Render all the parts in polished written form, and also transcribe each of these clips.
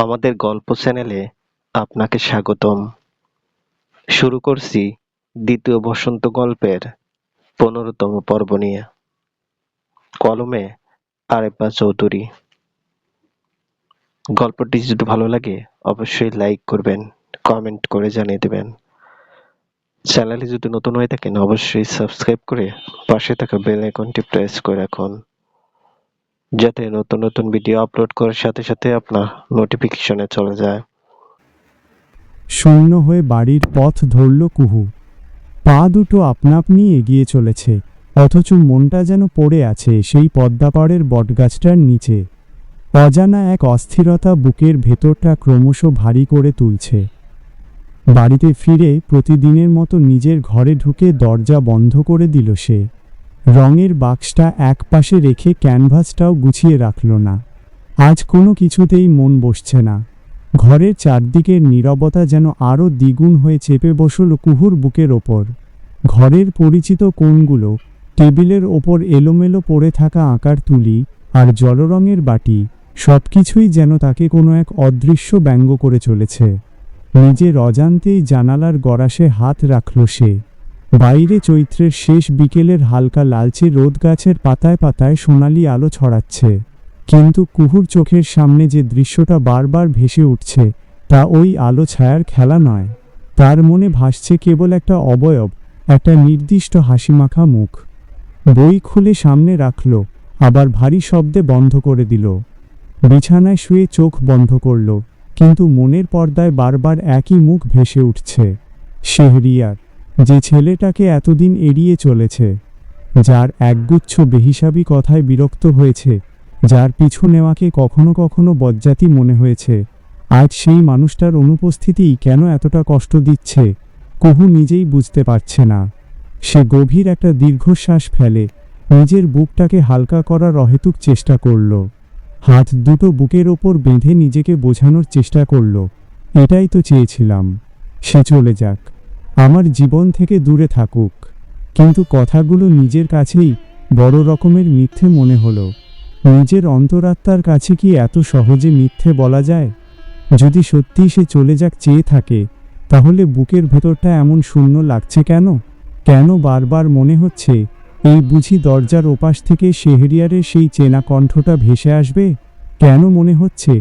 আমাদের গল্প চ্যানেলে আপনাকে স্বাগতম। শুরু করছি দ্বিতীয় বসন্ত গল্পের 15তম পর্ব নিয়ে। কলমে আরেফা চৌধুরী। গল্পটি যদি ভালো লাগে অবশ্যই লাইক করবেন, কমেন্ট করে জানিয়ে দেবেন। চ্যানেলে যদি নতুন হয়ে থাকেন অবশ্যই সাবস্ক্রাইব করে পাশে থাকা বেল আইকনটি প্রেস করে রাখুন, যাতে নতুন নতুন ভিডিও আপলোড করার সাথে সাথে আপনার নোটিফিকেশনে চলে যায়। শূন্য হয়ে বাড়ির পথ ধরল কুহু। পা দুটো আপনা আপনি এগিয়ে চলেছে, অথচ মনটা যেন পড়ে আছে সেই পদ্মাপাড়ের বটগাছটার নিচে। অজানা এক অস্থিরতা বুকের ভেতরটা ক্রমশ ভারী করে তুলছে। বাড়িতে ফিরে প্রতিদিনের মতো নিজের ঘরে ঢুকে দরজা বন্ধ করে দিল সে। রঙের বাক্সটা একপাশে রেখে ক্যানভাসটাও গুছিয়ে রাখল না। আজ কোনো কিছুতেই মন বসছে না। ঘরের চারদিকের নীরবতা যেন আরও দ্বিগুণ হয়ে চেপে বসল কুহুর বুকের ওপর। ঘরের পরিচিত কোণগুলো, টেবিলের ওপর এলোমেলো পড়ে থাকা আঁকার তুলি আর জলরঙের বাটি, সবকিছুই যেন তাকে কোনো এক অদৃশ্য ব্যঙ্গ করে চলেছে। নিজের অজান্তেই জানালার গরাসে হাত রাখল সে। বাইরে চৈত্রের শেষ বিকেলের হালকা লালচে রোদ গাছের পাতায় পাতায় সোনালি আলো ছড়াচ্ছে, কিন্তু কুহুর চোখের সামনে যে দৃশ্যটা বারবার ভেসে উঠছে তা ওই আলো ছায়ার খেলা নয়। তার মনে ভাসছে কেবল একটা অবয়ব, একটা নির্দিষ্ট হাসিমাখা মুখ। বই খুলে সামনে রাখল, আবার ভারী শব্দে বন্ধ করে দিল। বিছানায় শুয়ে চোখ বন্ধ করল, কিন্তু মনের পর্দায় বারবার একই মুখ ভেসে উঠছে। শেহরিয়ার, যে ছেলেটাকে এতদিন এড়িয়ে চলেছে, যার একগুচ্ছ বেহিসাবি কথায় বিরক্ত হয়েছে, যার পিছু নেওয়াকে কখনো কখনো বজ্জাতি মনে হয়েছে, আজ সেই মানুষটার অনুপস্থিতিই কেন এতটা কষ্ট দিচ্ছে কুহু নিজেই বুঝতে পারছে না। সে গভীর একটা দীর্ঘশ্বাস ফেলে, নিজের বুকটাকে হালকা করার অহেতুক চেষ্টা করল। হাত দুটো বুকের ওপর বেঁধে নিজেকে বোঝানোর চেষ্টা করল, এটাই তো চেয়েছিলাম, সে চলে যাক, আমার জীবন থেকে দূরে থাকুক। কিন্তু কথাগুলো নিজের কাছেই বড় রকমের মিথ্যে মনে হলো। নিজের অন্তরাত্মার কাছে কি এত সহজে মিথ্যে বলা যায়? যদি সত্যি সে চলে যাক চেয়ে থাকে, তাহলে বুকের ভেতরটা এমন শূন্য লাগছে কেন? কেন বারবার মনে হচ্ছে এই বুঝি দরজার ওপাশ থেকে শেহরিয়ারের সেই চেনা কণ্ঠটা ভেসে আসবে? কেন মনে হচ্ছে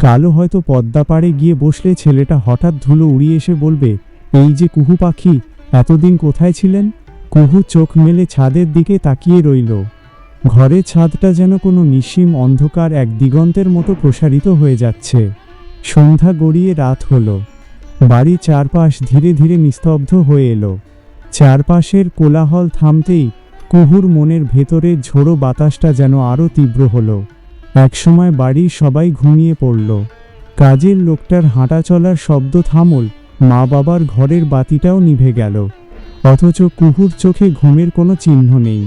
কালো হয়তো পদ্মা পাড়ে গিয়ে বসলে ছেলেটা হঠাৎ ধুলো উড়িয়ে এসে বলবে, এই যে কুহু পাখি, এতদিন কোথায় ছিলেন? কুহু চোখ মেলে ছাদের দিকে তাকিয়ে রইল। ঘরের ছাদটা যেন কোনো নিঃসীম অন্ধকার এক দিগন্তের মতো প্রসারিত হয়ে যাচ্ছে। সন্ধ্যা গড়িয়ে রাত হলো। বাড়ির চারপাশ ধীরে ধীরে নিস্তব্ধ হয়ে এলো। চারপাশের কোলাহল থামতেই কুহুর মনের ভেতরে ঝোড়ো বাতাসটা যেন আরও তীব্র হলো। একসময় বাড়ির সবাই ঘুমিয়ে পড়ল। কাজের লোকটার হাঁটা চলার শব্দ থামল, মা বাবার ঘরের বাতিটাও নিভে গেল। অথচ কুহুর চোখে ঘুমের কোনো চিহ্ন নেই।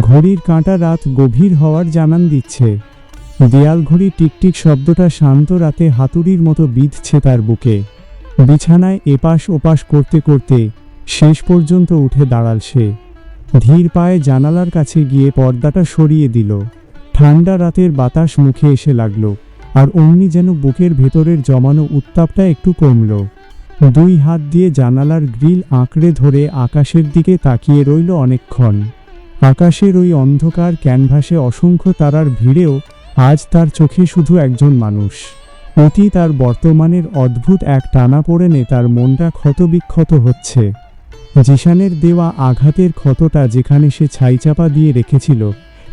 ঘড়ির কাঁটা রাত গভীর হওয়ার জানান দিচ্ছে। দেয়াল ঘড়ি টিকটিক শব্দটা শান্ত রাতে হাতুড়ির মতো বিঁধছে তার বুকে। বিছানায় এপাশ ওপাশ করতে করতে শেষ পর্যন্ত উঠে দাঁড়াল সে। ধীর পায়ে জানালার কাছে গিয়ে পর্দাটা সরিয়ে দিল। ঠান্ডা রাতের বাতাস মুখে এসে লাগল, আর অমনি যেন বুকের ভেতরের জমানো উত্তাপটা একটু কমল। দুই হাত দিয়ে জানালার গ্রিল আঁকড়ে ধরে আকাশের দিকে তাকিয়ে রইল অনেকক্ষণ। আকাশের ওই অন্ধকার ক্যানভাসে অসংখ্য তারার ভিড়েও আজ তার চোখে শুধু একজন মানুষ। অতীত আর বর্তমানের অদ্ভুত এক টানাপোড়েনে তার মনটা ক্ষতবিক্ষত হচ্ছে। জিশানের দেওয়া আঘাতের ক্ষতটা যেখানে সে ছাইচাপা দিয়ে রেখেছিল,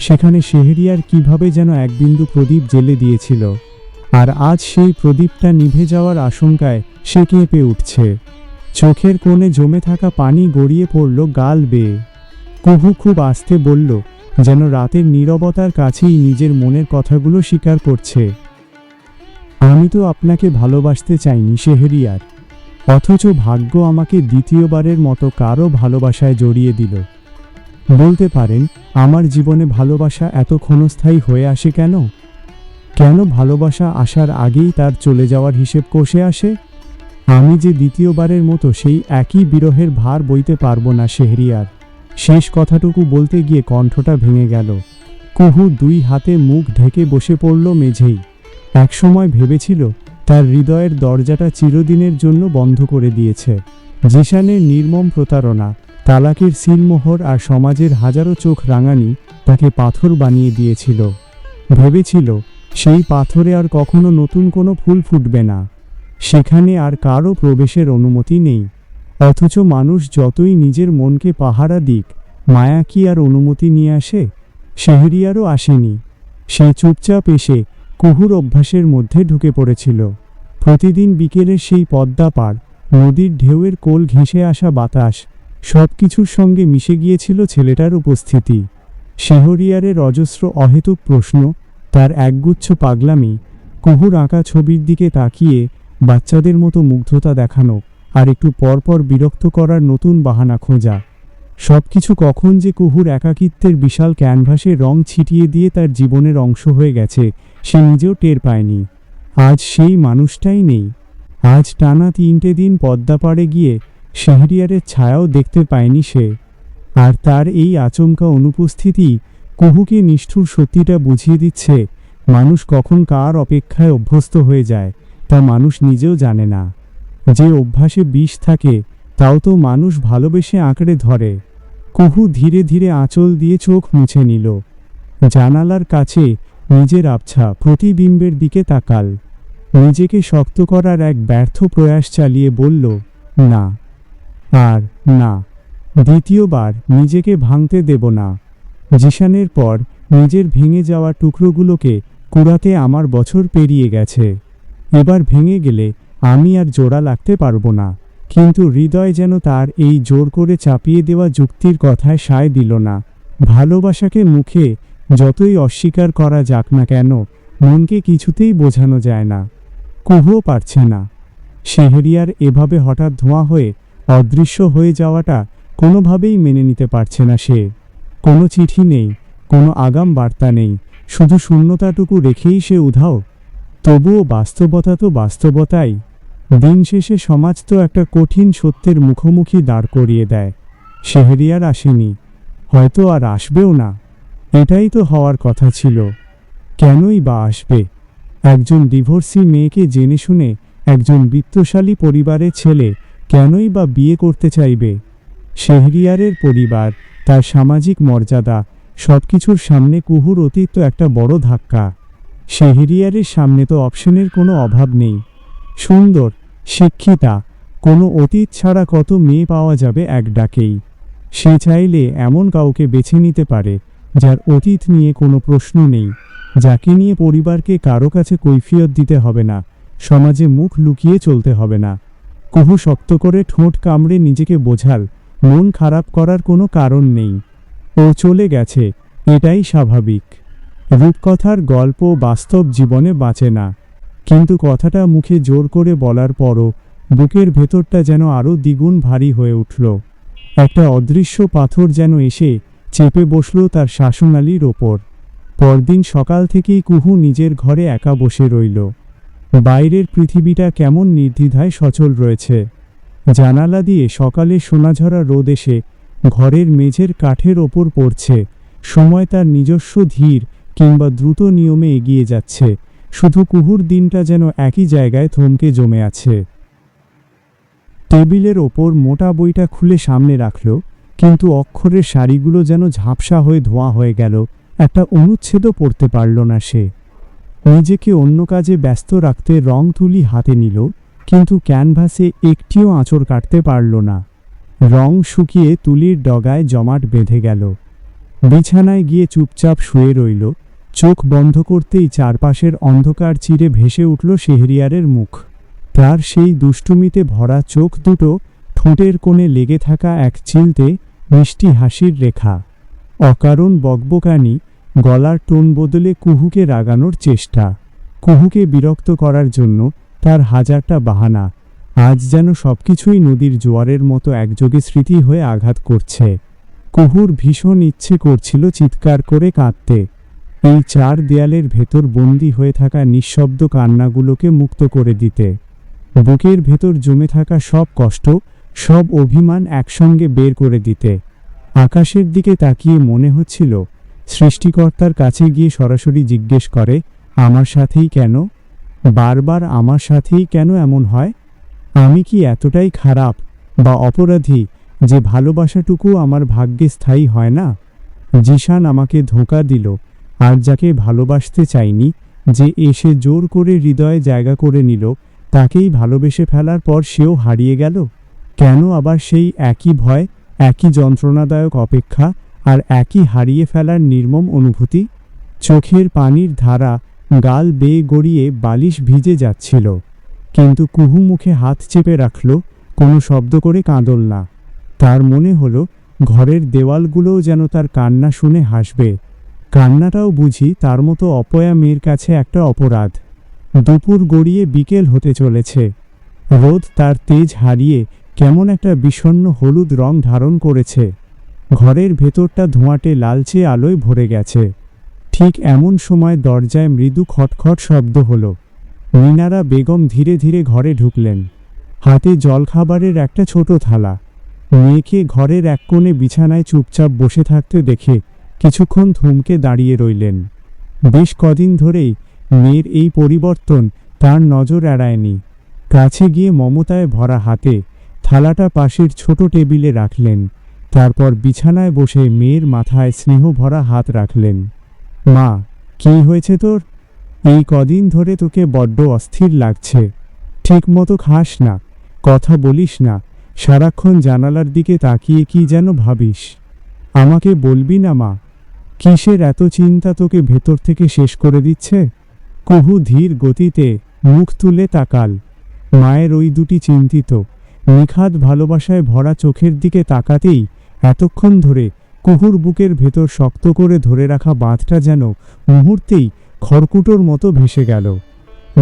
সেখানে শেহরিয়ার কিভাবে যেন এক বিন্দু প্রদীপ জ্বেলে দিয়েছিল, আর আজ সেই প্রদীপটা নিভে যাওয়ার আশঙ্কায় সে কেঁপে উঠছে। চোখের কোণে জমে থাকা পানি গড়িয়ে পড়ল গাল বেয়ে। কুহু খুব আস্তে বলল, যেন রাতের নীরবতার কাছেই নিজের মনের কথাগুলো স্বীকার করছে, আমি তো আপনাকে ভালোবাসতে চাইনি শেহরিয়ার, অথচ ভাগ্য আমাকে দ্বিতীয়বারের মতো কারো ভালোবাসায় জড়িয়ে দিল। বলতে পারেন, আমার জীবনে ভালোবাসা এত ক্ষণস্থায়ী হয়ে আসে কেন? কেন ভালোবাসা আসার আগেই তার চলে যাওয়ার হিসেব কষে আসে? আমি যে দ্বিতীয়বারের মতো সেই একই বিরহের ভার বইতে পারবো না শেহরিয়ার। শেষ কথাটুকু বলতে গিয়ে কণ্ঠটা ভেঙে গেল। কুহু দুই হাতে মুখ ঢেকে বসে পড়ল মেঝেই। একসময় ভেবেছিল তার হৃদয়ের দরজাটা চিরদিনের জন্য বন্ধ করে দিয়েছে। জিশানের নির্মম প্রতারণা, তালাকের সিলমোহর আর সমাজের হাজারো চোখ রাঙানি তাকে পাথর বানিয়ে দিয়েছিল। ভেবেছিল সেই পাথরে আর কখনো নতুন কোনো ফুল ফুটবে না, সেখানে আর কারও প্রবেশের অনুমতি নেই। অথচ মানুষ যতই নিজের মনকে পাহারা দিক, মায়া কি আর অনুমতি নিয়ে আসে? শেহরিয়ারও আসেনি। সে চুপচাপ এসে কুহুর অভ্যাসের মধ্যে ঢুকে পড়েছিল। প্রতিদিন বিকেলের সেই পদ্মা পার, নদীর ঢেউয়ের কোল ঘেঁষে আসা বাতাস, সব কিছুর সঙ্গে মিশে গিয়েছিল ছেলেটার উপস্থিতি। শেহরিয়ারের অজস্র অহেতুক প্রশ্ন, তার একগুচ্ছ পাগলামি, কুহুর আঁকা ছবির দিকে তাকিয়ে বাচ্চাদের মতো মুগ্ধতা দেখানো, আর একটু পরপর বিরক্ত করার নতুন বাহানা খোঁজা, সবকিছু কখন যে কুহুর একাকিত্বের বিশাল ক্যানভাসে রং ছিটিয়ে দিয়ে তার জীবনের অংশ হয়ে গেছে সে নিজেও টের পায়নি। আজ সেই মানুষটাই নেই। আজ টানা 3টে দিন পদ্মা পাড়ে গিয়ে শেহরিয়ারের ছায়াও দেখতে পায়নি সে। আর তার এই আচমকা অনুপস্থিতি কুহুকে নিষ্ঠুর সত্যিটা বুঝিয়ে দিচ্ছে, মানুষ কখন কার অপেক্ষায় অভ্যস্ত হয়ে যায় তা মানুষ নিজেও জানে না। যে অভ্যাসে বিষ থাকে তাও তো মানুষ ভালোবেসে আঁকড়ে ধরে। কুহু ধীরে ধীরে আঁচল দিয়ে চোখ মুছে নিল। জানালার কাছে নিজের আবছা প্রতিবিম্বের দিকে তাকাল। নিজেকে শক্ত করার এক ব্যর্থ প্রয়াস চালিয়ে বলল, না, আর না। দ্বিতীয়বার নিজেকে ভাঙতে দেব না। জিশানের পর নিজের ভেঙে যাওয়া টুকরোগুলোকে কুড়াতে আমার বছর পেরিয়ে গেছে। এবার ভেঙে গেলে আমি আর জোড়া লাগতে পারবো না। কিন্তু হৃদয় যেন তার এই জোর করে চাপিয়ে দেওয়া যুক্তির কথায় সায় দিল না। ভালোবাসাকে মুখে যতই অস্বীকার করা যাক না কেন, মনকে কিছুতেই বোঝানো যায় না। কুহুও পারছে না। শেহরিয়ার এভাবে হঠাৎ ধোঁয়া হয়ে অদৃশ্য হয়ে যাওয়াটা কোনোভাবেই মেনে নিতে পারছে না সে। কোনো চিঠি নেই, কোনো আগাম বার্তা নেই, শুধু শূন্যতাটুকু রেখেই সে উধাও। তবুও বাস্তবতা তো বাস্তবতাই। দিন শেষে সমাজ তো একটা কঠিন সত্যের মুখোমুখি দাঁড় করিয়ে দেয়। শেহরিয়ার আসেনি, হয়তো আর আসবেও না। এটাই তো হওয়ার কথা ছিল। কেনই বা আসবে? একজন ডিভোর্সি মেয়েকে জেনে শুনে একজন বিত্তশালী পরিবারের ছেলে কেনই বা বিয়ে করতে চাইবে? শেহরিয়ারের পরিবার, তার সামাজিক মর্যাদা, সবকিছুর সামনে কুহুর অতীত তো একটা বড় ধাক্কা। শেহরিয়ারের সামনে তো অপশনের কোনো অভাব নেই। সুন্দর, শিক্ষিতা, কোনো অতীত ছাড়া কত মেয়ে পাওয়া যাবে এক ডাকেই। সে চাইলে এমন কাউকে বেছে নিতে পারে যার অতীত নিয়ে কোনো প্রশ্ন নেই, যাকে নিয়ে পরিবারকে কারো কাছে কৈফিয়ত দিতে হবে না, সমাজে মুখ লুকিয়ে চলতে হবে না। কুহু শক্ত করে ঠোঁট কামড়ে নিজেকে বোঝাল, মন খারাপ করার কোনো কারণ নেই। ও চলে গেছে, এটাই স্বাভাবিক। রূপকথার গল্প বাস্তব জীবনে বাঁচে না। কিন্তু কথাটা মুখে জোর করে বলার পরও বুকের ভেতরটা যেন আরও দ্বিগুণ ভারী হয়ে উঠল। একটা অদৃশ্য পাথর যেন এসে চেপে বসল তার শ্বাসনালীর ওপর। পরদিন সকাল থেকেই কুহু নিজের ঘরে একা বসে রইল। বাইরের পৃথিবীটা কেমন নির্দ্বিধায় সচল রয়েছে। জানালা দিয়ে সকালে সোনাঝরা রোদ এসে ঘরের মেঝের কাঠের ওপর পড়ছে। সময় তার নিজস্ব ধীর কিংবা দ্রুত নিয়মে এগিয়ে যাচ্ছে, শুধু কুহুর দিনটা যেন একই জায়গায় থমকে জমে আছে। টেবিলের ওপর মোটা বইটা খুলে সামনে রাখল, কিন্তু অক্ষরের সারিগুলো যেন ঝাপসা হয়ে ধোঁয়া হয়ে গেল। একটা অনুচ্ছেদও পড়তে পারল না সে। নিজেকে অন্য কাজে ব্যস্ত রাখতে রং তুলি হাতে নিল, কিন্তু ক্যানভাসে একটিও আঁচড় কাটতে পারল না। রং শুকিয়ে তুলির ডগায় জমাট বেঁধে গেল। বিছানায় গিয়ে চুপচাপ শুয়ে রইল। চোখ বন্ধ করতেই চারপাশের অন্ধকার চিরে ভেসে উঠল শেহরিয়ারের মুখ। তার সেই দুষ্টুমিতে ভরা চোখ দুটো, ঠোঁটের কোণে লেগে থাকা এক চিলতে মিষ্টি হাসির রেখা। অকারণ বকবকানি, গলার টোন বদলে কুহুকে রাগানোর চেষ্টা। কুহুকে বিরক্ত করার জন্য তার হাজারটা বাহানা। আজ যেন সবকিছুই নদীর জোয়ারের মতো একযোগে স্মৃতি হয়ে আঘাত করছে। কুহুর ভীষণ ইচ্ছে করছিল চিৎকার করে কাঁদতে, এই চার দেয়ালের ভেতর বন্দী হয়ে থাকা নিঃশব্দ কান্নাগুলোকে মুক্ত করে দিতে। বুকের ভেতর জমে থাকা সব কষ্ট, সব অভিমান একসঙ্গে বের করে দিতে। আকাশের দিকে তাকিয়ে মনে হচ্ছিল সৃষ্টিকর্তার কাছে গিয়ে সরাসরি জিজ্ঞেস করে, আমার সাথেই কেন? বারবার আমার সাথেই কেন এমন হয়? আমি কি এতটাই খারাপ বা অপরাধী যে ভালোবাসাটুকু আমার ভাগ্যে স্থায়ী হয় না? জিশান আমাকে ধোঁকা দিল, আর যাকে ভালোবাসতে চাইনি, যে এসে জোর করে হৃদয়ে জায়গা করে নিল, তাকেই ভালোবেসে ফেলার পর সেও হারিয়ে গেল। কেন আবার সেই একই ভয়, একই যন্ত্রণাদায়ক অপেক্ষা, আর একই হারিয়ে ফেলার নির্মম অনুভূতি? চোখের পানির ধারা গাল বেয়ে গড়িয়ে বালিশ ভিজে যাচ্ছিল, কিন্তু কুহু মুখে হাত চেপে রাখল, কোনো শব্দ করে কাঁদল না। তার মনে হলো ঘরের দেওয়ালগুলোও যেন তার কান্না শুনে হাসবে। কান্নাটাও বুঝি তার মতো অপয়া মেয়ের কাছে একটা অপরাধ। দুপুর গড়িয়ে বিকেল হতে চলেছে। রোদ তার তেজ হারিয়ে কেমন একটা বিষণ্ণ হলুদ রং ধারণ করেছে। ঘরের ভেতরটা ধোঁয়াটে লালচে আলোয় ভরে গেছে। ঠিক এমন সময় দরজায় মৃদু খটখট শব্দ হলো। মিনারা বেগম ধীরে ধীরে ঘরে ঢুকলেন, হাতে জলখাবারের একটা ছোট থালা। মেয়েকে ঘরের এক কোণে বিছানায় চুপচাপ বসে থাকতে দেখে কিছুক্ষণ থমকে দাঁড়িয়ে রইলেন। বেশ কদিন ধরেই মেয়ের এই পরিবর্তন তার নজর এড়ায়নি। কাছে গিয়ে মমতায় ভরা হাতে থালাটা পাশের ছোট টেবিলে রাখলেন। তারপর বিছানায় বসে মেয়ের মাথায় স্নেহ ভরা হাত রাখলেন। মা, কী হয়েছে তোর? এই কদিন ধরে তোকে বড্ড অস্থির লাগছে। ঠিক মতো খাস না, কথা বলিস না, সারাক্ষণ জানালার দিকে তাকিয়ে কি যেন ভাবিস। আমাকে বলবি না মা, কিসের এত চিন্তা তোকে ভেতর থেকে শেষ করে দিচ্ছে? কুহু ধীর গতিতে মুখ তুলে তাকাল। মায়ের ওই দুটি চিন্তিত, নিখাদ ভালোবাসায় ভরা চোখের দিকে তাকাতেই এতক্ষণ ধরে কুহুর বুকের ভেতর শক্ত করে ধরে রাখা বাঁধটা যেন মুহূর্তেই খড়কুটোর মতো ভেসে গেল।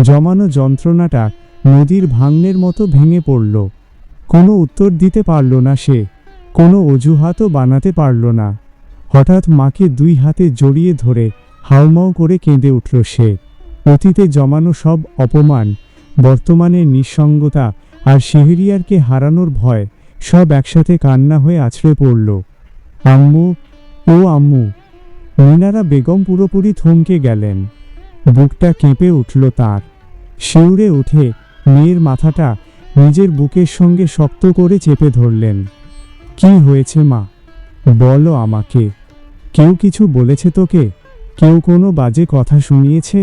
জমানো যন্ত্রণাটা নদীর ভাঙনের মতো ভেঙে পড়ল। কোনো উত্তর দিতে পারল না সে, কোনো অজুহাতও বানাতে পারল না। হঠাৎ মাকে দুই হাতে জড়িয়ে ধরে হাউমাউ করে কেঁদে উঠল সে। অতীতে জমানো সব অপমান, বর্তমানের নিঃসঙ্গতা আর শেহরিয়ারকে হারানোর ভয় সব একসাথে কান্না হয়ে আছড়ে পড়ল। আম্মু, ও আম্মু! মিনারা বেগম পুরোপুরি থমকে গেলেন। বুকটা কেঁপে উঠল তার। শিউরে উঠে মেয়ের মাথাটা নিজের বুকের সঙ্গে শক্ত করে চেপে ধরলেন। কি হয়েছে মা, বলো আমাকে। কেউ কিছু বলেছে তোকে? কেউ কোনো বাজে কথা শুনিয়েছে?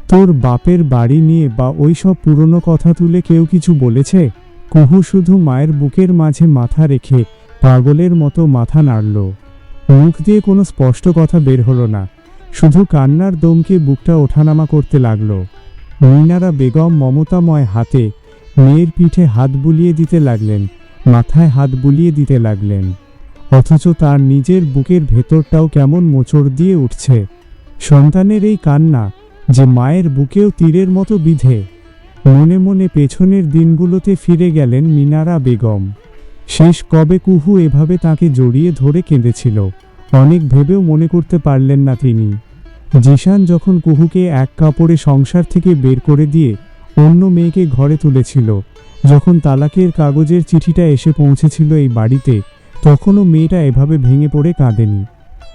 তোর বাপের বাড়ি নিয়ে বা ওই সব পুরনো কথা তুলে কেউ কিছু বলেছে? কুহু শুধু মায়ের বুকের মাঝে মাথা রেখে পাগলের মতো মাথা নাড়ল। মুখ দিয়ে কোনো স্পষ্ট কথা বের হলো না, শুধু কান্নার দমকে বুকটা ওঠানামা করতে লাগলো। মিনারা বেগম মমতাময় হাতে মেয়ের পিঠে হাত বুলিয়ে দিতে লাগলেন, মাথায় হাত বুলিয়ে দিতে লাগলেন। অথচ তার নিজের বুকের ভেতরটাও কেমন মোচড় দিয়ে উঠছে। সন্তানের এই কান্না যে মায়ের বুকেও তীরের মতো বিঁধে। মনে মনে পেছনের দিনগুলোতে ফিরে গেলেন মিনারা বেগম। শেষ কবে কুহু এভাবে তাকে জড়িয়ে ধরে কেঁদেছিল, অনেক ভেবেও মনে করতে পারলেন না তিনি। জিশান যখন কুহুকে এক কাপড়ে সংসার থেকে বের করে দিয়ে অন্য মেয়েকে ঘরে তুলেছিল, যখন তালাকের কাগজের চিঠিটা এসে পৌঁছেছিল এই বাড়িতে, তখনও মেয়েটা এভাবে ভেঙে পড়ে কাঁদেনি।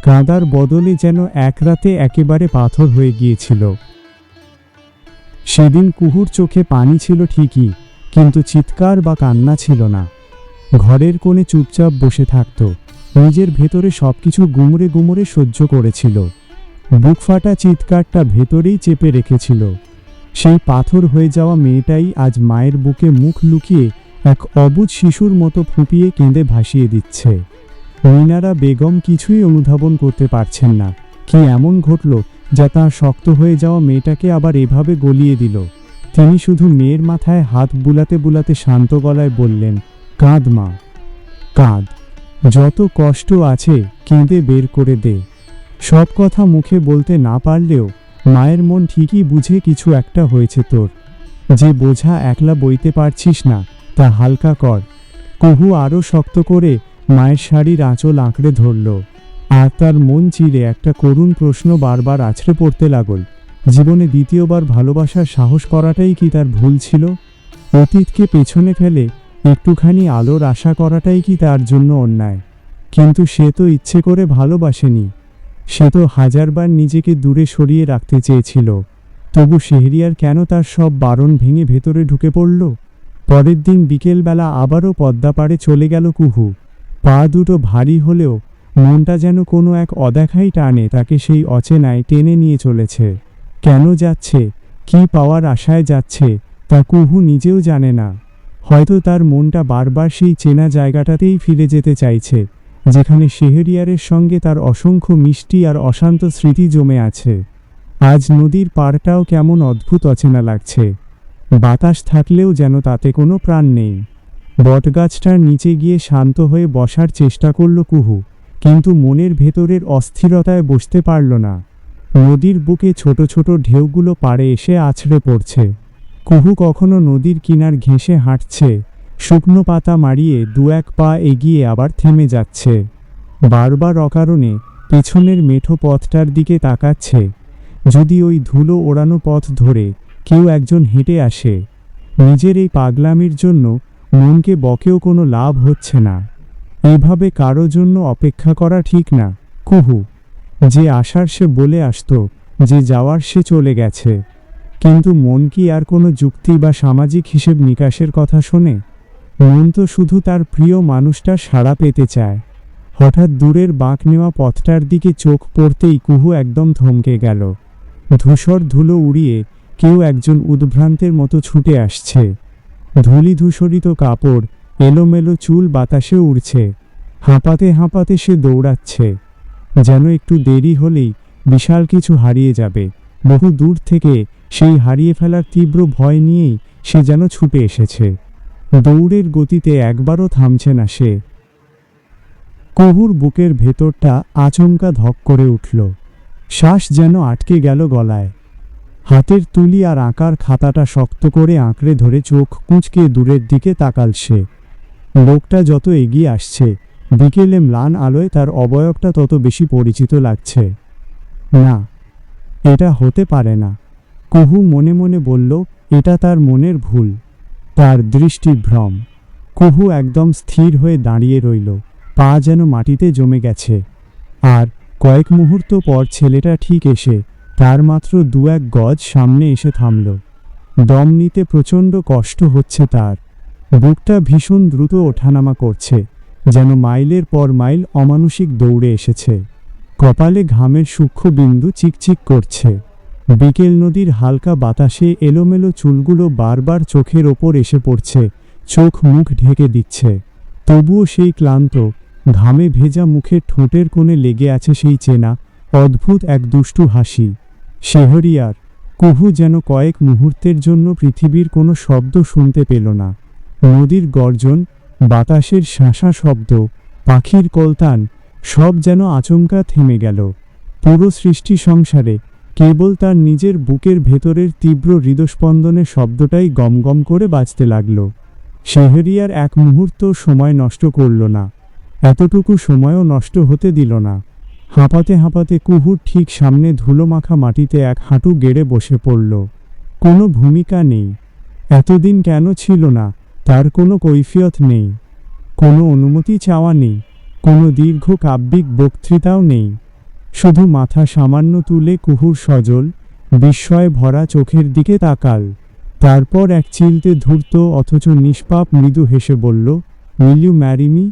কাঁদার বদলে যেন এক রাতে একেবারে পাথর হয়ে গিয়েছিল। সেদিন কুহুর চোখে পানি ছিল ঠিকই, কিন্তু চিৎকার বা কান্না ছিল না। ঘরের কোণে চুপচাপ বসে থাকত, নিজের ভেতরে সবকিছু গুমরে গুমরে সহ্য করেছিল। বুক ফাটা চিৎকারটা ভেতরেই চেপে রেখেছিল। সেই পাথর হয়ে যাওয়া মেয়েটাই আজ মায়ের বুকে মুখ লুকিয়ে এক অবুঝ শিশুর মতো ফুঁপিয়ে কেঁদে ভাসিয়ে দিচ্ছে। মিনারা বেগম কিছুই অনুধাবন করতে পারছেন না, কি এমন ঘটল যা তাঁর শক্ত হয়ে যাওয়া মেয়েটাকে আবার এভাবে গলিয়ে দিল। তিনি শুধু মেয়ের মাথায় হাত বুলাতে বুলাতে শান্ত গলায় বললেন, কাঁদ মা, কাঁদ। যত কষ্ট আছে কেঁদে বের করে দে। সব কথা মুখে বলতে না পারলেও মায়ের মন ঠিকই বুঝে কিছু একটা হয়েছে তোর। যে বোঝা একলা বইতে পারছিস না তা হালকা কর। কুহু আরও শক্ত করে মায়ের শাড়ির আঁচল আঁকড়ে ধরল, আর তার মন চিরে একটা করুণ প্রশ্ন বারবার আছড়ে পড়তে লাগল। জীবনে দ্বিতীয়বার ভালোবাসার সাহস করাটাই কি তার ভুল ছিল? অতীতকে পেছনে ফেলে একটুখানি আলোর আশা করাটাই কি তার জন্য অন্যায়? কিন্তু সে তো ইচ্ছে করে ভালোবাসেনি, সে তো হাজারবার নিজেকে দূরে সরিয়ে রাখতে চেয়েছিল। তবু শেহরিয়ার কেন তার সব বারণ ভেঙে ভেতরে ঢুকে পড়ল। পরের দিন বিকেলবেলা আবারও পদ্মা পাড়ে চলে গেল কুহু। পা দুটো ভারী হলেও মনটা যেন কোনো এক অদেখাই টানে তাকে সেই অচেনায় টেনে নিয়ে চলেছে। কেন যাচ্ছে, কি পাওয়ার আশায় যাচ্ছে, তা কুহু নিজেও জানে না। হয়তো তার মনটা বারবার সেই চেনা জায়গাটাতেই ফিরে যেতে চাইছে, যেখানে শেহরিয়ারের সঙ্গে তার অসংখ্য মিষ্টি আর অশান্ত স্মৃতি জমে আছে। আজ নদীর পাড়টাও কেমন অদ্ভুত অচেনা লাগছে। বাতাস থাকলেও যেন তাতে কোনো প্রাণ নেই। বটগাছটার নিচে গিয়ে শান্ত হয়ে বসার চেষ্টা করল কুহু, কিন্তু মনের ভেতরের অস্থিরতায় বসতে পারল না। নদীর বুকে ছোট ছোট ঢেউগুলো পাড়ে এসে আছড়ে পড়ছে। কুহু কখনো নদীর কিনার ঘেঁষে হাঁটছে, শুকনো পাতা মারিয়ে দু এক পা এগিয়ে আবার থেমে যাচ্ছে। বারবার অকারণে পেছনের মেঠো পথটার দিকে তাকাচ্ছে, যদি ওই ধুলো ওড়ানো পথ ধরে কেউ একজন হেঁটে আসে। নিজের এই পাগলামির জন্য মনকে বকেও কোনো লাভ হচ্ছে না। এভাবে কারো জন্য অপেক্ষা করা ঠিক না। কুহু, যে আসার সে বলে আসতো, যে যাওয়ার সে চলে গেছে। কিন্তু মন কি আর কোনো যুক্তি বা সামাজিক হিসেব নিকাশের কথা শোনে? মন তো শুধু তার প্রিয় মানুষটার সাড়া পেতে চায়। হঠাৎ দূরের বাঁক নেওয়া পথটার দিকে চোখ পড়তেই কুহু একদম থমকে গেল। ধূসর ধুলো উড়িয়ে কেউ একজন উদ্ভ্রান্তের মতো ছুটে আসছে। ধূলি ধূসরিত কাপড়, এলোমেলো চুল বাতাসে উড়ছে। হাঁপাতে হাঁপাতে সে দৌড়াচ্ছে, যেন একটু দেরি হলেই বিশাল কিছু হারিয়ে যাবে। বহু দূর থেকে সেই হারিয়ে ফেলার তীব্র ভয় নিয়েই সে যেন ছুটে এসেছে। দৌড়ের গতিতে একবারও থামছে না সে। কুহুর বুকের ভেতরটা আচমকা ধক করে উঠল। শ্বাস যেন আটকে গেল গলায়। হাতের তুলি আর আঁকার খাতাটা শক্ত করে আঁকড়ে ধরে চোখ কুঁচকে দূরের দিকে তাকাল সে। লোকটা যত এগিয়ে আসছে, বিকেলে ম্লান আলোয় তার অবয়বটা তত বেশি পরিচিত লাগছে। না, এটা হতে পারে না। কুহু মনে মনে বলল, এটা তার মনের ভুল, তার দৃষ্টিভ্রম। কুহু একদম স্থির হয়ে দাঁড়িয়ে রইল, পা যেন মাটিতে জমে গেছে। আর কয়েক মুহূর্ত পর ছেলেটা ঠিক এসে তার মাত্র দু এক গজ সামনে এসে থামল। দম নিতে প্রচণ্ড কষ্ট হচ্ছে তার। বুকটা ভীষণ দ্রুত ওঠানামা করছে, যেন মাইলের পর মাইল অমানুষিক দৌড়ে এসেছে। কপালে ঘামের সূক্ষ্ম বিন্দু চিকচিক করছে। বিকেল নদীর হালকা বাতাসে এলোমেলো চুলগুলো বারবার চোখের ওপর এসে পড়ছে, চোখ মুখ ঢেকে দিচ্ছে। তবুও সেই ক্লান্ত, ঘামে ভেজা মুখের ঠোঁটের কোণে লেগে আছে সেই চেনা অদ্ভুত এক দুষ্টু হাসি। শেহরিয়ার। কুহু যেন কয়েক মুহূর্তের জন্য পৃথিবীর কোনো শব্দ শুনতে পেল না। নদীর গর্জন, বাতাসের শাঁসা শব্দ, পাখির কলতান, সব যেন আচমকা থেমে গেল। পুরো সৃষ্টি সংসারে কেবল তার নিজের বুকের ভেতরের তীব্র হৃদস্পন্দনের শব্দটাই গমগম করে বাজতে লাগল। শেহরিয়ার এক মুহূর্ত সময় নষ্ট করল না, এতটুকু সময়ও নষ্ট হতে দিল না। হাঁপাতে হাঁপাতে কুহুর ঠিক সামনে ধুলোমাখা মাটিতে এক হাঁটু গেড়ে বসে পড়ল। কোনো ভূমিকা নেই, এতদিন কেন ছিল না তার কোনো কৈফিয়ত নেই, কোনো অনুমতি চাওয়া নেই, কোনো দীর্ঘ কাব্যিক বক্তৃতাও নেই। শুধু মাথা সামান্য তুলে কুহুর সজল, বিস্ময়ে ভরা চোখের দিকে তাকাল। তারপর এক চিলতে ধূর্ত অথচ নিষ্পাপ মৃদু হেসে বলল, উইল ইউ ম্যারি মি?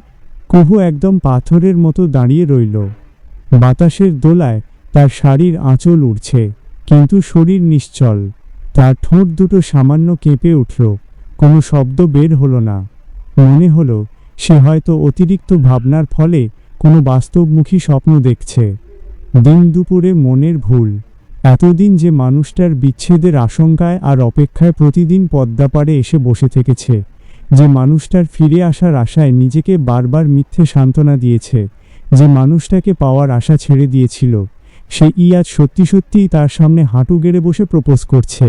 কুহু একদম পাথরের মতো দাঁড়িয়ে রইল। বাতাসের দোলায় তার শাড়ির আঁচল উড়ছে, কিন্তু শরীর নিশ্চল। তার ঠোঁট দুটো সামান্য কেঁপে উঠল, কোনো শব্দ বের হলো না। মনে হলো সে হয়তো অতিরিক্ত ভাবনার ফলে কোনো বাস্তবমুখী স্বপ্ন দেখছে। দিন দুপুরে মনের ভুল। এতদিন যে মানুষটার বিচ্ছেদের আশঙ্কায় আর অপেক্ষায় প্রতিদিন পদ্মা পাড়ে এসে বসে থেকেছে, যে মানুষটার ফিরে আসার আশায় নিজেকে বারবার মিথ্যে সান্ত্বনা দিয়েছে, যে মানুষটাকে পাওয়ার আশা ছেড়ে দিয়েছিল, সে আজ সত্যি সত্যিই তার সামনে হাঁটু গেড়ে বসে প্রপোজ করছে।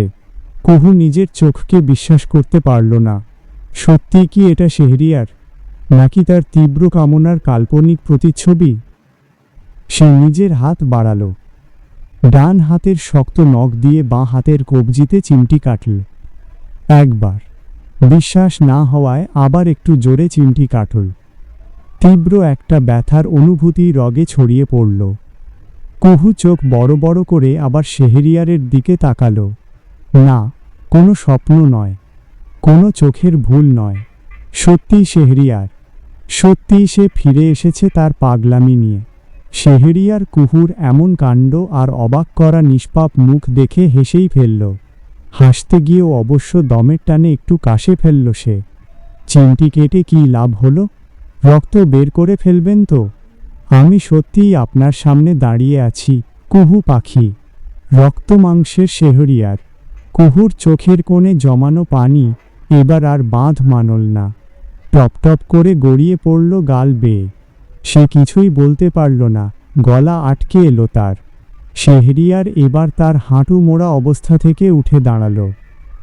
কুহু নিজের চোখকে বিশ্বাস করতে পারল না। সত্যি কি এটা শেহরিয়ার, নাকি তার তীব্র কামনার কাল্পনিক প্রতিচ্ছবি? সে নিজের হাত বাড়াল, ডান হাতের শক্ত নখ দিয়ে বাঁ হাতের কবজিতে চিমটি কাটল। একবার, বিশ্বাস না হওয়ায় আবার একটু জোরে চিমটি কাটল। তীব্র একটা ব্যথার অনুভূতি রগে ছড়িয়ে পড়ল। কুহু চোখ বড় বড় করে আবার শেহরিয়ারের দিকে তাকালো। না, কোনো স্বপ্ন নয়, কোনো চোখের ভুল নয়, সত্যিই শেহরিয়ার। সত্যিই সে ফিরে এসেছে তার পাগলামি নিয়ে। শেহরিয়ার কুহুর এমন কাণ্ড আর অবাক করা নিষ্পাপ মুখ দেখে হেসেই ফেলল। হাসতে গিয়েও অবশ্য দমের টানে একটু কাশে ফেলল সে। চিমটি কেটে কী লাভ হলো? রক্ত বের করে ফেলবেন তো? আমি সত্যিই আপনার সামনে দাঁড়িয়ে আছি, কুহু পাখি, রক্ত মাংসের শেহরিয়ার। কুহুর চোখের কোণে জমানো পানি এবার আর বাঁধ মানল না, টপ টপ করে গড়িয়ে পড়ল গাল বেয়ে। সে কিছুই বলতে পারল না, গলা আটকে এলো তার। শেহরিয়ার এবার তার হাঁটু মোড়া অবস্থা থেকে উঠে দাঁড়ালো।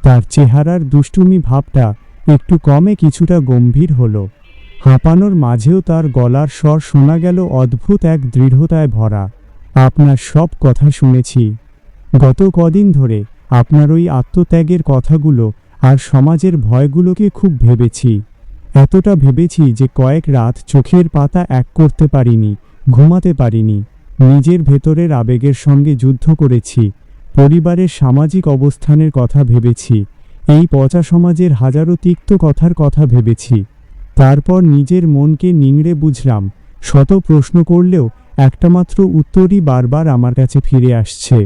তার চেহারার দুষ্টুমি ভাবটা একটু কমে কিছুটা গম্ভীর হলো। হাঁপানোর মাঝেও তার গলার স্বর শোনা গেল অদ্ভুত এক দৃঢ়তায় ভরা। আপনার সব কথা শুনেছি। গত কদিন ধরে আপনার ওই আত্মত্যাগের কথাগুলো আর সমাজের ভয়গুলোকে খুব ভেবেছি। এতটা ভেবেছি যে কয়েক রাত চোখের পাতা এক করতে পারিনি, ঘুমাতে পারিনি। নিজের ভেতরের আবেগের সঙ্গে যুদ্ধ করেছি, পরিবারের সামাজিক অবস্থানের কথা ভেবেছি, এই পচা সমাজের হাজারো তিক্ত কথার কথা ভেবেছি। তারপর নিজের মনকে নিংড়ে বুঝলাম, শত প্রশ্ন করলেও একটামাত্র উত্তরই বারবার আমার কাছে ফিরে আসছে।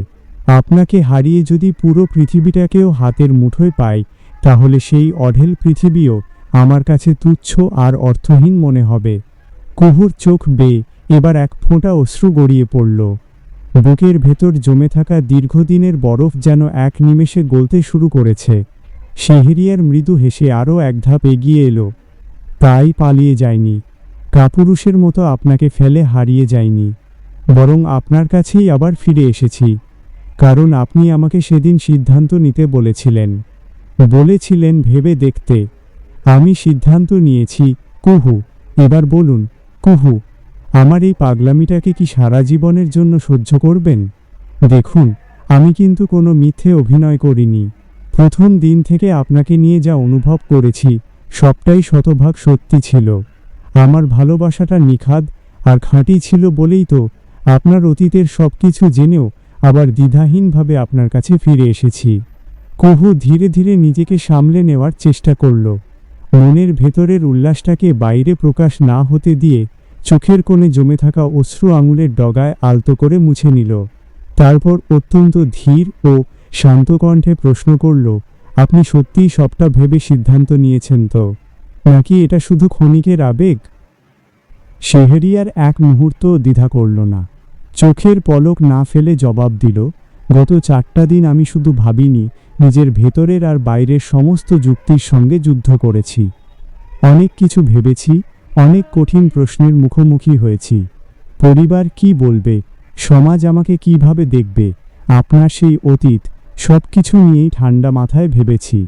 আপনাকে হারিয়ে যদি পুরো পৃথিবীটাকেও হাতের মুঠোয় পাই, তাহলে সেই অঢেল পৃথিবীও আমার কাছে তুচ্ছ আর অর্থহীন মনে হবে। কুহুর চোখ বেয়ে এবার এক ফোঁটা অশ্রু গড়িয়ে পড়ল। বুকের ভেতর জমে থাকা দীর্ঘদিনের বরফ যেন এক নিমেষে গলতে শুরু করেছে। শেহরিয়ার মৃদু হেসে আরও এক ধাপ এগিয়ে এলো। তাই পালিয়ে যায়নি, কাপুরুষের মতো আপনাকে ফেলে হারিয়ে যায়নি, বরং আপনার কাছেই আবার ফিরে এসেছি। কারণ আপনি আমাকে সেদিন সিদ্ধান্ত নিতে বলেছিলেন ভেবে দেখতে। আমি সিদ্ধান্ত নিয়েছি, কুহু। এবার বলুন, কুহু, আমার এই পাগলামিটাকে কি সারা জীবনের জন্য সহ্য করবেন? দেখুন, আমি কিন্তু কোনো মিথ্যে অভিনয় করিনি। প্রথম দিন থেকে আপনাকে নিয়ে যা অনুভব করেছি সবটাই শতভাগ সত্যি ছিল। আমার ভালোবাসাটা নিখাদ আর খাঁটি ছিল বলেই তো আপনার অতীতের সব কিছু জেনেও আবার দ্বিধাহীনভাবে আপনার কাছে ফিরে এসেছি। কুহু ধীরে ধীরে নিজেকে সামলে নেওয়ার চেষ্টা করল। মনের ভেতরের উল্লাসটাকে বাইরে প্রকাশ না হতে দিয়ে চোখের কোণে জমে থাকা অশ্রু আঙুলের ডগায় আলতো করে মুছে নিল। তারপর অত্যন্ত ধীর ও শান্ত কণ্ঠে প্রশ্ন করল, আপনি সত্যিই সবটা ভেবে সিদ্ধান্ত নিয়েছেন তো, নাকি এটা শুধু ক্ষণিকের আবেগ? শেহরিয়ার এক মুহূর্ত দ্বিধা করল না, চোখের পলক না ফেলে জবাব দিল, গত 4টা দিন আমি শুধু ভাবিনি, নিজের ভেতরের আর বাইরের সমস্ত যুক্তির সঙ্গে যুদ্ধ করেছি। অনেক কিছু ভেবেছি, অনেক কঠিন প্রশ্নের মুখোমুখি হয়েছি। পরিবার কি বলবে, সমাজ আমাকে কিভাবে দেখবে, আপনার সেই অতীত, সব কিছু নিয়েই ঠান্ডা মাথায় ভেবেছি।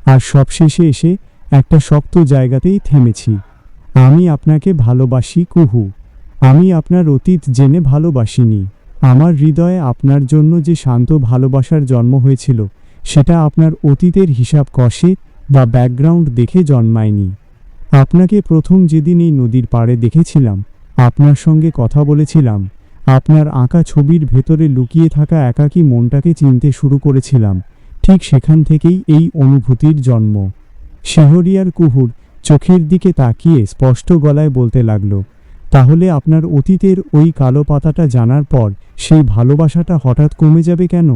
আর সবশেষে এসে একটা শক্ত জায়গাতেই থেমেছি। আমি আপনাকে ভালোবাসি কুহু। আমি আপনার অতীত জেনে ভালোবাসিনি। আমার হৃদয়ে আপনার জন্য যে শান্ত ভালোবাসার জন্ম হয়েছিল, সেটা আপনার অতীতের হিসাব কষে বা ব্যাকগ্রাউন্ড দেখে জন্মায়নি। আপনাকে প্রথম যেদিন এই নদীর পাড়ে দেখেছিলাম, আপনার সঙ্গে কথা বলেছিলাম, আপনার আঁকা ছবির ভেতরে লুকিয়ে থাকা একাকী মনটাকে চিনতে শুরু করেছিলাম, ঠিক সেখান থেকেই এই অনুভূতির জন্ম। শেহরিয়ার কুহুর চোখের দিকে তাকিয়ে স্পষ্ট গলায় বলতে লাগল, তাহলে আপনার অতীতের ওই কালো পাতাটা জানার পর সেই ভালোবাসাটা হঠাৎ কমে যাবে কেন?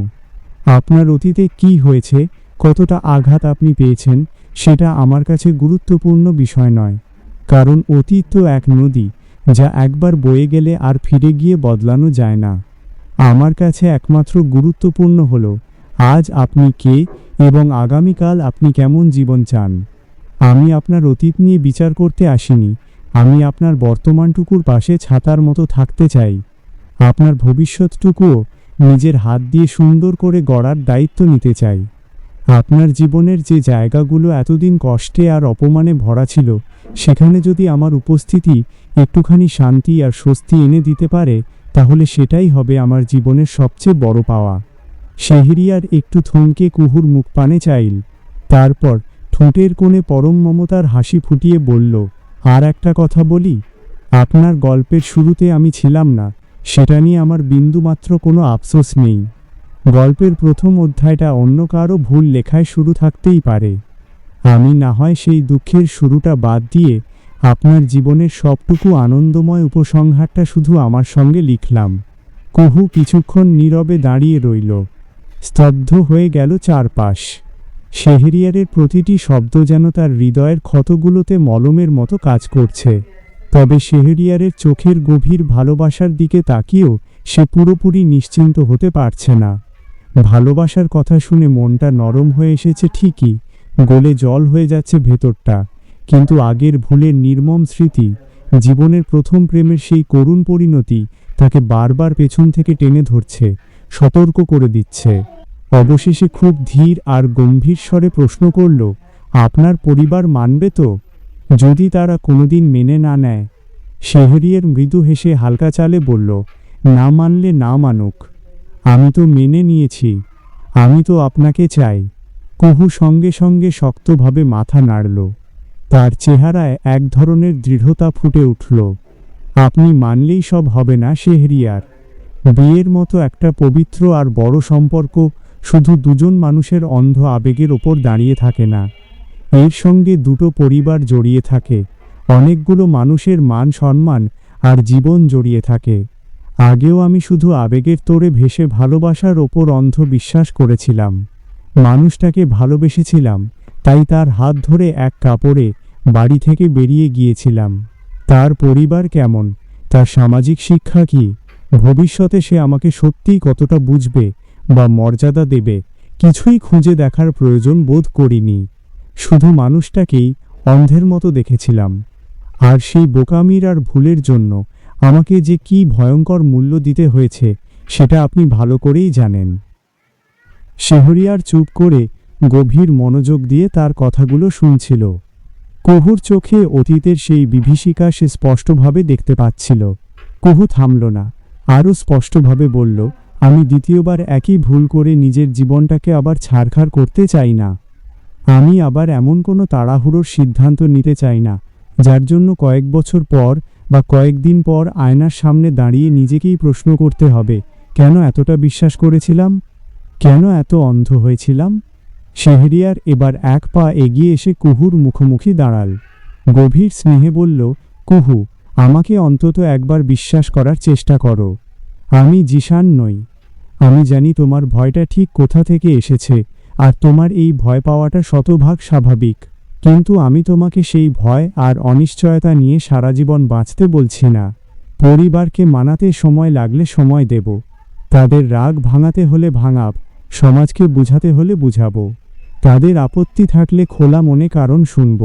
আপনার অতীতে কি হয়েছে, কতটা আঘাত আপনি পেয়েছেন, সেটা আমার কাছে গুরুত্বপূর্ণ বিষয় নয়। কারণ অতীত তো এক নদী, যা একবার বয়ে গেলে আর ফিরে গিয়ে বদলানো যায় না। আমার কাছে একমাত্র গুরুত্বপূর্ণ হলো আজ আপনি কে এবং আগামীকাল আপনি কেমন জীবন চান। আমি আপনার অতীত নিয়ে বিচার করতে আসিনি, আমি আপনার বর্তমানটুকুর পাশে ছাতার মতো থাকতে চাই। আপনার ভবিষ্যৎটুকুও নিজের হাত দিয়ে সুন্দর করে গড়ার দায়িত্ব নিতে চাই। আপনার জীবনের যে জায়গাগুলো এতদিন কষ্টে আর অপমানে ভরা ছিল, সেখানে যদি আমার উপস্থিতি একটুখানি শান্তি আর স্বস্তি এনে দিতে পারে, তাহলে সেটাই হবে আমার জীবনের সবচেয়ে বড় পাওয়া। শেহরিয়ার একটু থমকে কুহুর মুখ পানে চাইল, তারপর ঠোঁটের কোণে পরম মমতার হাসি ফুটিয়ে বলল, আর একটা কথা বলি, আপনার গল্পের শুরুতে আমি ছিলাম না, সেটা নিয়ে আমার বিন্দুমাত্র কোনো আফসোস নেই। গল্পের প্রথম অধ্যায়টা অন্য কারো ভুল লেখায় শুরু থাকতেই পারে। আমি না হয় সেই দুঃখের শুরুটা বাদ দিয়ে আপনার জীবনের সবটুকু আনন্দময় উপসংহারটা শুধু আমার সঙ্গে লিখলাম। কুহু কিছুক্ষণ নীরবে দাঁড়িয়ে রইল। স্তব্ধ হয়ে গেল চারপাশ। শেহরিয়ারের প্রতিটি শব্দ যেন তার হৃদয়ের ক্ষতগুলোতে মলমের মতো কাজ করছে। তবে শেহরিয়ারের চোখের গভীর ভালোবাসার দিকে তাকিয়েও সে পুরোপুরি নিশ্চিন্ত হতে পারছে না। ভালোবাসার কথা শুনে মনটা নরম হয়ে এসেছে ঠিকই, গলে জল হয়ে যাচ্ছে ভেতরটা। কিন্তু আগের ভুলের নির্মম স্মৃতি, জীবনের প্রথম প্রেমের সেই করুণ পরিণতি তাকে বারবার পেছন থেকে টেনে ধরছে, সতর্ক করে দিচ্ছে। অবশেষে খুব ধীর আর গম্ভীর স্বরে প্রশ্ন করল, আপনার পরিবার মানবে তো? যদি তারা কোনোদিন মেনে না নেয়? শেহরিয়ার মৃদু হেসে হালকা চালে বলল, না মানলে না মানুক, আমি তো মেনে নিয়েছি, আমি তো আপনাকে চাই। কুহু সঙ্গে সঙ্গে শক্তভাবে মাথা নাড়ল। তার চেহারায় এক ধরনের দৃঢ়তা ফুটে উঠল। আপনি মানলেই সব হবে না শেহরিয়ার। বিয়ের মতো একটা পবিত্র আর বড় সম্পর্ক শুধু দুজন মানুষের অন্ধ আবেগের ওপর দাঁড়িয়ে থাকে না। এর সঙ্গে দুটো পরিবার জড়িয়ে থাকে, অনেকগুলো মানুষের মান সম্মান আর জীবন জড়িয়ে থাকে। আগেও আমি শুধু আবেগের তোড়ে ভেসে ভালোবাসার ওপর অন্ধ বিশ্বাস করেছিলাম। মানুষটাকে ভালোবেসেছিলাম, তাই তার হাত ধরে এক কাপড়ে বাড়ি থেকে বেরিয়ে গিয়েছিলাম। তার পরিবার কেমন, তার সামাজিক শিক্ষা কী, ভবিষ্যতে সে আমাকে সত্যিই কতটা বুঝবে বা মর্যাদা দেবে, কিছুই খুঁজে দেখার প্রয়োজন বোধ করিনি। শুধু মানুষটাকেই অন্ধের মতো দেখেছিলাম। আর সেই বোকামির আর ভুলের জন্য আমাকে যে কী ভয়ঙ্কর মূল্য দিতে হয়েছে সেটা আপনি ভালো করেই জানেন। শেহরিয়ার চুপ করে গভীর মনোযোগ দিয়ে তার কথাগুলো শুনছিল। কুহুর চোখে অতীতের সেই বিভীষিকা সে স্পষ্টভাবে দেখতে পাচ্ছিল। কুহু থামল না, আরও স্পষ্টভাবে বলল, আমি দ্বিতীয়বার একই ভুল করে নিজের জীবনটাকে আবার ছারখার করতে চাই না। আমি আবার এমন কোনো তাড়াহুড়োর সিদ্ধান্ত নিতে চাই না, যার জন্য কয়েক বছর পর বা কয়েকদিন পর আয়নার সামনে দাঁড়িয়ে নিজেকেই প্রশ্ন করতে হবে, কেন এতটা বিশ্বাস করেছিলাম, কেন এত অন্ধ হয়েছিলাম। শেহরিয়ার এবার এক পা এগিয়ে এসে কুহুর মুখোমুখি দাঁড়াল। গভীর স্নেহে বলল, কুহু, আমাকে অন্তত একবার বিশ্বাস করার চেষ্টা করো। আমি জিশান নই। আমি জানি তোমার ভয়টা ঠিক কোথা থেকে এসেছে, আর তোমার এই ভয় পাওয়াটা শতভাগ স্বাভাবিক। কিন্তু আমি তোমাকে সেই ভয় আর অনিশ্চয়তা নিয়ে সারা জীবন বাঁচতে বলছি না। পরিবারকে মানাতে সময় লাগলে সময় দেব, তাদের রাগ ভাঙাতে হলে ভাঙাব, সমাজকে বুঝাতে হলে বুঝাবো, তাদের আপত্তি থাকলে খোলা মনে কারণ শুনব।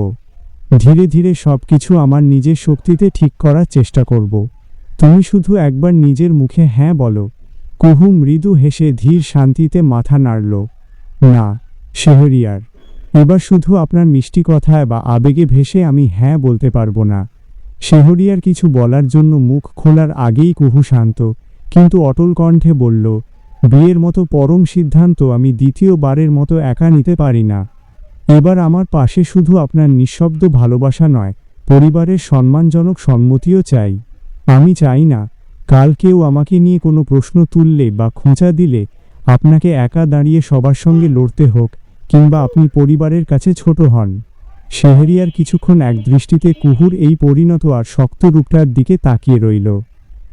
ধীরে ধীরে সব কিছু আমার নিজের শক্তিতে ঠিক করার চেষ্টা করব। তুমি শুধু একবার নিজের মুখে হ্যাঁ বলো। কুহু মৃদু হেসে ধীর শান্তিতে মাথা নাড়ল। না শেহরিয়ার, এবার শুধু আপনার মিষ্টি কথায় বা আবেগে ভেসে আমি হ্যাঁ বলতে পারবো না। শেহরিয়ার কিছু বলার জন্য মুখ খোলার আগেই কুহু শান্ত কিন্তু অটল কণ্ঠে বলল, বিয়ের মতো পরম সিদ্ধান্ত আমি দ্বিতীয়বারের মতো একা নিতে পারি না। এবার আমার পাশে শুধু আপনার নিঃশব্দ ভালোবাসা নয়, পরিবারের সম্মানজনক সম্মতিও চাই। আমি চাই না কাল কেউ আমাকে নিয়ে কোনো প্রশ্ন তুললে বা খোঁচা দিলে আপনাকে একা দাঁড়িয়ে সবার সঙ্গে লড়তে হোক, কিংবা আপনি পরিবারের কাছে ছোট হন। শেহরিয়ার কিছুক্ষণ এক দৃষ্টিতে কুহুর এই পরিণত আর শক্ত রূপটার দিকে তাকিয়ে রইল।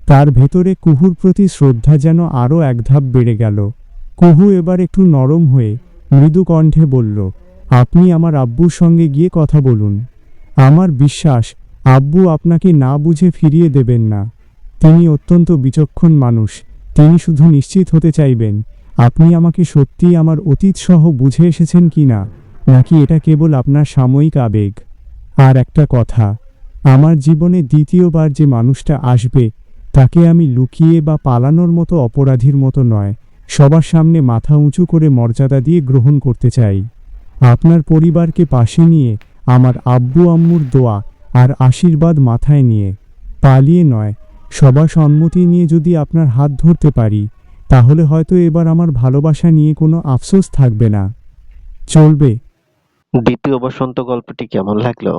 তার ভেতরে কুহুর প্রতি শ্রদ্ধা যেন আরও এক ধাপ বেড়ে গেল। কুহু এবার একটু নরম হয়ে মৃদু কণ্ঠে বলল, আপনি আমার আব্বুর সঙ্গে গিয়ে কথা বলুন। আমার বিশ্বাস আব্বু আপনাকে না বুঝে ফিরিয়ে দেবেন না। তিনি অত্যন্ত বিচক্ষণ মানুষ। তিনি শুধু নিশ্চিত হতে চাইবেন আপনি আমাকে সত্যিই আমার অতীত সহ বুঝে এসেছেন কিনা, নাকি এটা কেবল আপনার সাময়িক আবেগ। আর একটা কথা, আমার জীবনে দ্বিতীয়বার যে মানুষটা আসবে তাকে আমি লুকিয়ে বা পালানোর মতো অপরাধীর মতো নয়, সবার সামনে মাথা উঁচু করে মর্যাদা দিয়ে গ্রহণ করতে চাই। আপনার পরিবারকে পাশে নিয়ে, আমার আব্বু আম্মুর দোয়া আর আশীর্বাদ মাথায় নিয়ে, পালিয়ে নয়, সবার সম্মতি নিয়ে যদি আপনার হাত ধরতে পারি, তাহলে হয়তো এবার আমার ভালোবাসা নিয়ে কোনো আফসোস থাকবে না। চলবে। দ্বিতীয় বসন্ত গল্পটি কেমন লাগলো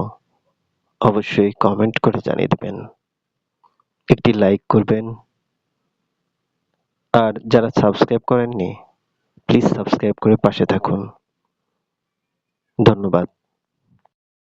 অবশ্যই কমেন্ট করে জানিয়ে দেবেন। একটি লাইক করবেন, আর যারা সাবস্ক্রাইব করেননি প্লিজ সাবস্ক্রাইব করে পাশে থাকুন। ধন্যবাদ।